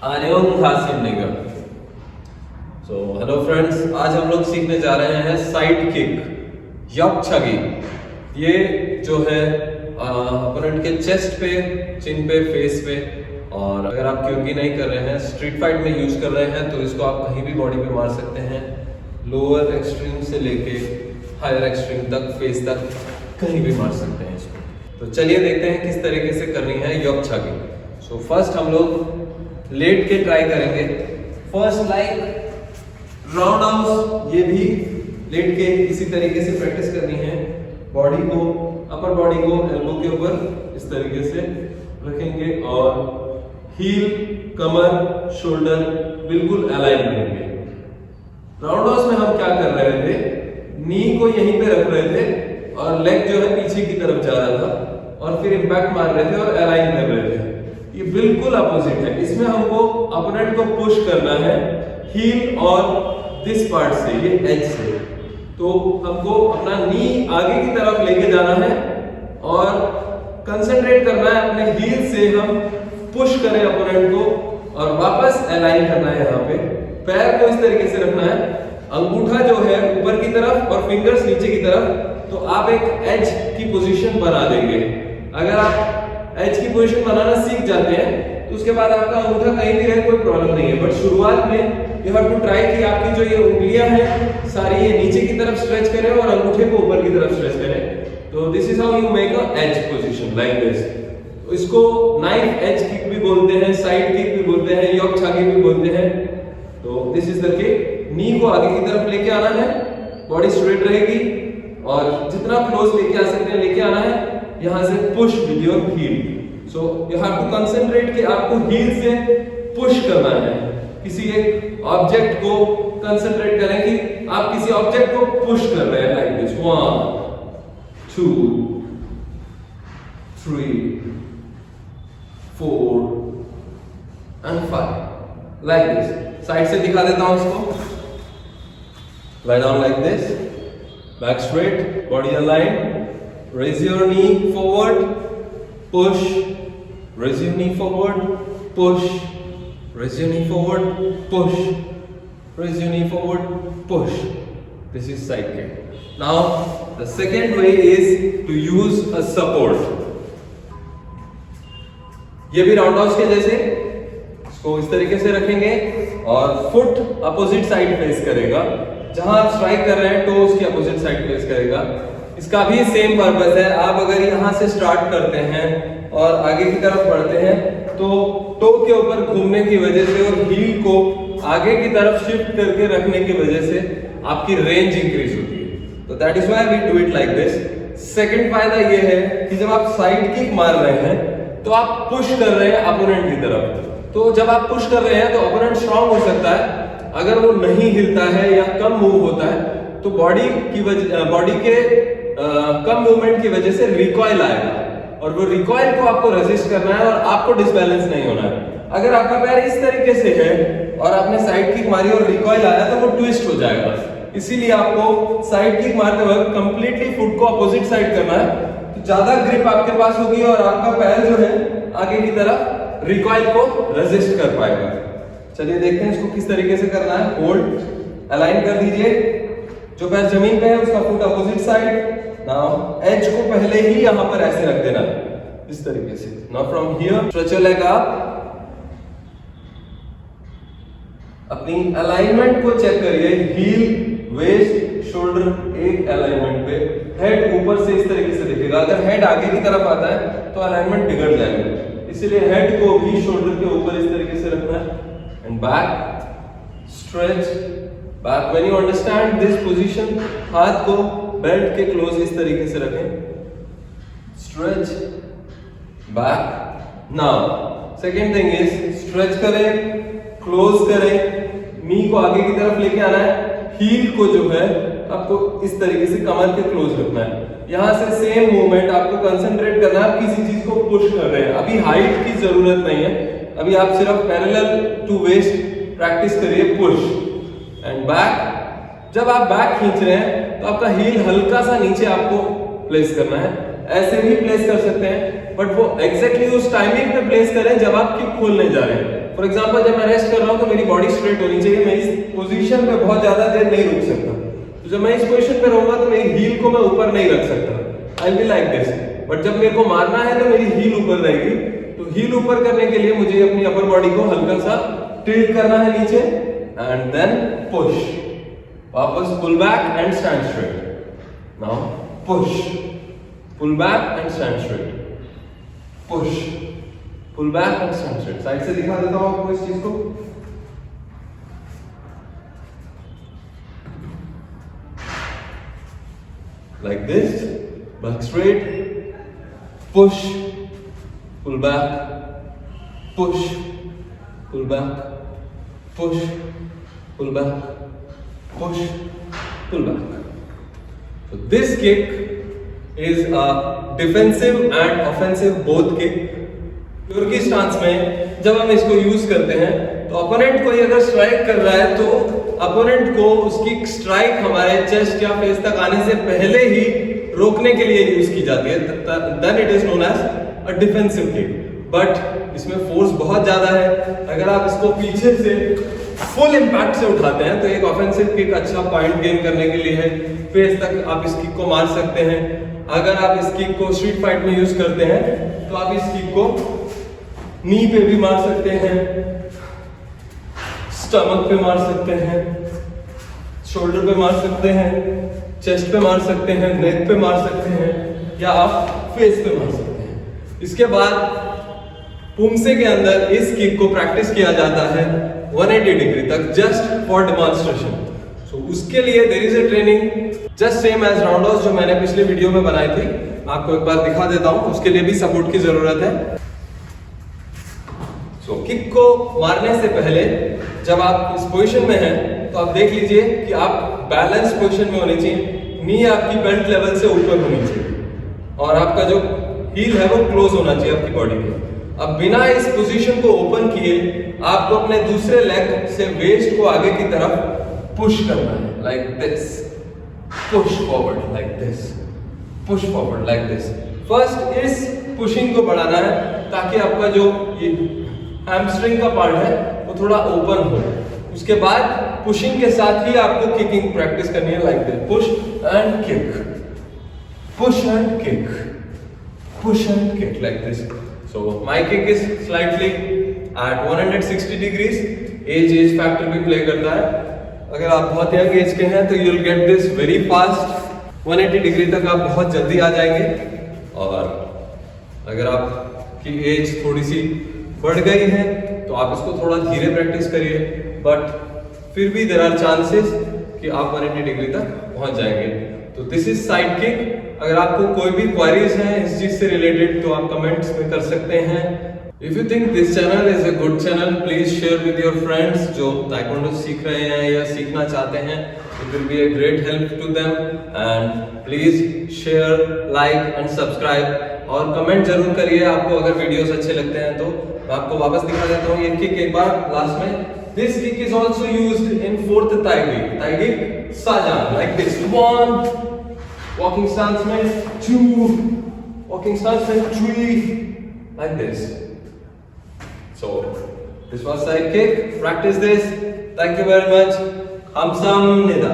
Hello friends, आज हम लोग सीखने जा रहे हैं साइड किक याक्छागी। ये जो है अपोनेंट के चेस्ट पे, चिन पे, फेस पे, और अगर आप क्योंकि नहीं कर रहे हैं, स्ट्रीट फाइट में यूज कर रहे हैं तो इसको आप कहीं भी बॉडी पे मार सकते हैं। लोअर एक्सट्रीम से लेके हायर एक्सट्रीम तक, फेस तक कहीं भी मार सकते हैं इसको। तो चलिए देखते हैं किस तरीके से करनी है याक्छागी। सो फर्स्ट हम लोग लेट के ट्राई करेंगे। फर्स्ट लाइक राउंड हाउस, ये भी लेट के इसी तरीके से प्रैक्टिस करनी है। बॉडी को, अपर बॉडी को एल्बो के ऊपर इस तरीके से रखेंगे और हील, कमर, शोल्डर बिल्कुल अलाइन रहेंगे। राउंड हाउस में हम क्या कर रहे थे, नी को यहीं पे रख रहे थे और लेग जो है पीछे की तरफ जा रहा था और फिर इंपैक्ट मार रहे थे और अलाइन कर रहे थे। ये बिल्कुल अपोजिट है। इसमें हमको अपोनेंट को पुश करना है हील और दिस पार्ट से, ये एज से। तो हमको अपना नी आगे की तरफ लेके जाना है और कंसंट्रेट करना है अपने हील से हम पुश करें अपोनेंट को और वापस अलाइन करना है। यहाँ पे पैर को इस तरीके से रखना है, अंगूठा जो है ऊपर की तरफ और फिंगर्स नीचे की तरफ। तो आप एक एज की पोजीशन बना देंगे। अगर आप एज की पोजीशन बनाना सीख जाते हैं तो उसके बाद आपका अंगूठा कहीं भी रहे कोई प्रॉब्लम नहीं है। बट शुरुआत में यू हैव टू ट्राई कि आपकी जो ये उंगलियां हैं सारी ये नीचे की तरफ स्ट्रेच करें और अंगूठे को ऊपर की तरफ स्ट्रेच करें। तो this is how you make a edge position like this. तो इसको नाइफ एज किक भी बोलते हैं, साइड किक भी बोलते हैं, याक्छागी भी बोलते हैं। तो दिस इज द किक। नी को आगे की तरफ लेके आना है, बॉडी स्ट्रेट रहेगी और जितना क्लोज लेके आ सकते हैं लेके आना है। यहां से push with your heel. So you have to concentrate कि आपको हील से पुश करना है। किसी एक ऑब्जेक्ट को कंसंट्रेट करें कि आप किसी ऑब्जेक्ट को पुश कर रहे हैं like this. 1 2 3 4 and 5 like this. Side से दिखा देता हूं इसको। lie down like this, back straight, body aligned, raise your knee forward, push, raise your knee forward, push, raise your knee forward, push, raise your knee forward, push. This is side kick. Now the second way is to use a support. ये भी round house के जैसे, इसको इस तरीके से रखेंगे और फुट अपोजिट साइड फेस करेगा। जहां आप स्ट्राइक कर रहे हैं टो उसकी अपोजिट साइड फेस करेगा। इसका भी सेम पर्पस है। आप अगर यहां से स्टार्ट करते हैं और आगे की तरफ बढ़ते हैं तो टो के ऊपर घूमने की वजह से और हील को आगे की तरफ शिफ्ट करके रखने की वजह से आपकी रेंज इंक्रीज होती है। तो that is why we do it like this. Second फायदा ये है कि जब आप साइड किक मार रहे हैं तो आप पुश कर रहे हैं अपोनेंट की तरफ। तो जब आप पुश कर रहे हैं तो अपोनेंट स्ट्रांग हो सकता है। अगर वो नहीं हिलता है या कम मूव होता है तो बॉडी के कम मूवमेंट की वजह से रिकॉइल आएगा और वो रिकॉइल को आपको रेजिस्ट करना है और आपको डिसबैलेंस नहीं होना है। अगर आपका पैर इस तरीके से है और आपने साइड किक मारी और रिकॉइल आया तो वो ट्विस्ट हो जाएगा। इसीलिए आपको साइड किक मारते वक्त कंप्लीटली फुट को अपोजिट साइड करना है। तो ज्यादा ग्रिप आपके पास होगी और आपका पैर जो है आगे की तरफ रिकॉइल को रेजिस्ट कर पाएगा। चलिए देखते हैं इसको किस तरीके से करना है। होल्ड, अलाइन कर दीजिए। जो पैर जमीन पे है उसका foot opposite side. Now edge को पहले ही यहां पर ऐसे रख देना इस तरीके से। Now from here stretch your leg up. अपनी अलाइनमेंट को चेक करिए। हील, वेस्ट, शोल्डर एक अलाइनमेंट पे। हेड ऊपर से इस तरीके से दिखेगा। अगर हेड आगे की तरफ आता है तो अलाइनमेंट बिगड़ जाएगा। इसलिए हेड को भी शोल्डर के ऊपर इस तरीके से रखना है। And back, stretch back. When you understand this position, हाथ को बेल्ट के क्लोज इस तरीके से रखें। Stretch back. Now, second thing is stretch करें, close करें, नी को आगे की तरफ लेके आना है। हील को जो है आपको इस तरीके से कमर के क्लोज रखना है। यहां से सेम मूवमेंट आपको कंसंट्रेट करना है। आप किसी चीज को पुश कर रहे हैं। अभी हाइट की जरूरत नहीं है। अभी आप सिर्फ पैरेलल टू वेस्ट प्रैक्टिस करिए। Push and back. जब आप बैक खींच रहे हैं तो आपका हील हल्का सा नीचे आपको प्लेस करना है। ऐसे भी प्लेस कर सकते हैं बट वो एग्जैक्टली उस टाइमिंग पे प्लेस करें जब आप किक खोलने जा रहे हैं। फॉर एग्जांपल जब मैं रेस्ट कर रहा हूं तो मेरी बॉडी स्ट्रेट होनी चाहिए, मैं इस पोजीशन पे बहुत ज्यादा देर नहीं रुक सकता। तो जब मैं इस पोजीशन पे रहूंगा तो मेरी हील को मैं ऊपर नहीं रख सकता, I will be like this. But जब मेरे को मारना है तो मेरी हील ऊपर रहेगी। तो हील ऊपर करने के लिए मुझे अपनी अपर बॉडी को हल्का सा टिल्ट करना है नीचे एंड देन पुश, वापस pull back and stand straight. Now push, pull back and stand straight, push, pull back and stand straight. Side से दिखा देता हूं आपको इस चीज को। Like this, back straight, push, pull back, push, pull back, push, pull back, push, pull back. So this kick is a defensive and offensive both kick. योर्की stance में जब हम इसको यूज करते हैं तो अपोनेंट कोई अगर स्ट्राइक कर रहा है तो अपोनेंट को उसकी स्ट्राइक हमारे चेस्ट या फेस तक आने से पहले ही रोकने के लिए यूज की जाती है, then it is known as a defensive kick. But इसमें फोर्स बहुत ज्यादा है, अगर आप इसको पीछे से फुल इंपैक्ट से उठाते हैं तो एक ऑफेंसिव किक अच्छा पॉइंट गेन करने के लिए है, फेस तक आप इस किक को मार सकते हैं। अगर आप इस किक को स्ट्रीट फाइट में यूज करते हैं तो आप इस किक को नी पे भी मार सकते हैं, स्टमक पे मार सकते हैं, शोल्डर पे मार सकते हैं, चेस्ट पे मार सकते हैं, नेक पे मार सकते हैं, या आप फेस पे मार सकते हैं। इसके बाद पुमसे के अंदर इस किक को प्रैक्टिस किया जाता है 180 डिग्री तक, जस्ट फॉर डेमोन्स्ट्रेशन। सो उसके लिए there is a training just same as rounders जो मैंने पिछले वीडियो में बनाई थी, आपको एक बार दिखा देता हूं। उसके लिए भी सपोर्ट की जरूरत है। तो किक को मारने से पहले जब आप इस पोजीशन में हैं तो आप देख लीजिए कि आप बैलेंस पोजीशन में होने चाहिए, नी आपकी बेल्ट लेवल से ऊपर होनी चाहिए और आपका जो हील है वो क्लोज होना चाहिए आपकी बॉडी के। अब बिना इस पोजीशन को ओपन किए आपको अपने दूसरे लेग से वेस्ट को आगे की तरफ पुश करना है, like this, push forward like this, push forward like this. First इस पुशिंग को बढ़ाना है ताकि आपका जो ये हैमस्ट्रिंग का पार्ट है वो थोड़ा ओपन हो। उसके बाद पुशिंग के साथ ही आपको किकिंग प्रैक्टिस करनी है, like this, push and kick, push and kick, push and kick, like this. So my kick is slightly at 160 degrees. Age factor भी प्ले करता है। अगर आप बहुत यंग एज के हैं तो you will get this very fast, 180 degree तक आप बहुत जल्दी आ जाएंगे। और अगर आपकी एज थोड़ी सी बढ़ गई है तो आप इसको थोड़ा धीरे प्रैक्टिस करिए, बट फिर भी देयर आर चांसेस कि आप 180 डिग्री तक पहुंच जाएंगे। तो दिस इज साइड किक। अगर आपको कोई भी क्वेरीज हैं इस चीज से रिलेटेड तो आप कमेंट्स में कर सकते हैं। If you think this channel is a good channel, please share with your friends जो ताइक्वांडो सीख रहे हैं या सीखना चाहते हैं। It will be a great help to them and please share, like and subscribe और कमेंट जरूर करिए आपको अगर वीडियोस अच्छे लगते हैं तो। मैं आपको वापस दिखा देता हूँ ये किक एक बार लास्ट में। This kick is also used in fourth ताई किक, साजान, लाइक दिस, 1 वॉकिंग स्टांस में, 2 वॉकिंग स्टांस में, 3 like this. So this was side kick, practice this. Thank you very much. हमसामनिदा।